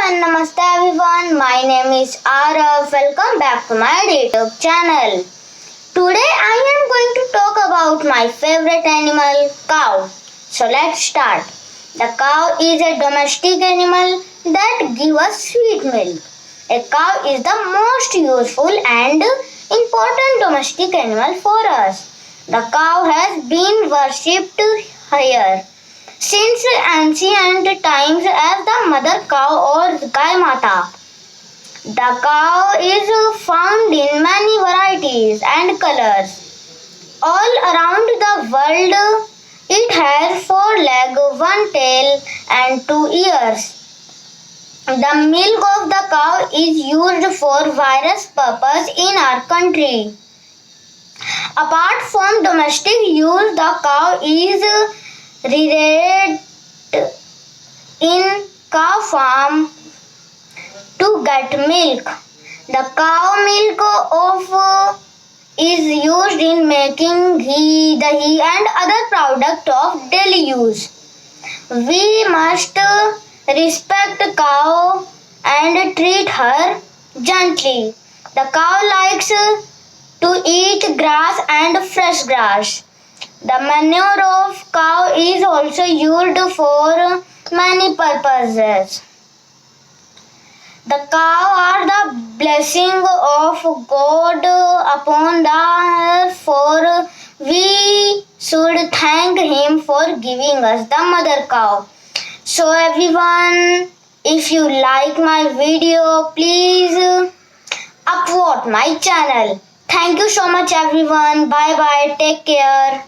and namaste everyone. My name is Arav. Welcome back to my YouTube channel. Today I am going to talk about my favorite animal, cow. So let's start. The cow is a domestic animal that gives us sweet milk. A cow is the most useful and important domestic animal for us. The cow has been worshipped here since ancient times as the mother cow or Gai Mata. The cow is found in many varieties and colors. All around the world, it has 4 legs, 1 tail, and 2 ears. The milk of the cow is used for various purposes in our country. Apart from domestic use, the cow is reared in cow farm to get milk. The cow milk of is used in making ghee, dahi and other products of daily use. We must respect cow and treat her gently. The cow likes to eat grass and fresh grass. The manure of cow is also used for many purposes. The cow are the blessing of God upon the earth, for we should thank Him for giving us the mother cow. So everyone, if you like my video, please upvote my channel. Thank you so much everyone. Bye bye. Take care.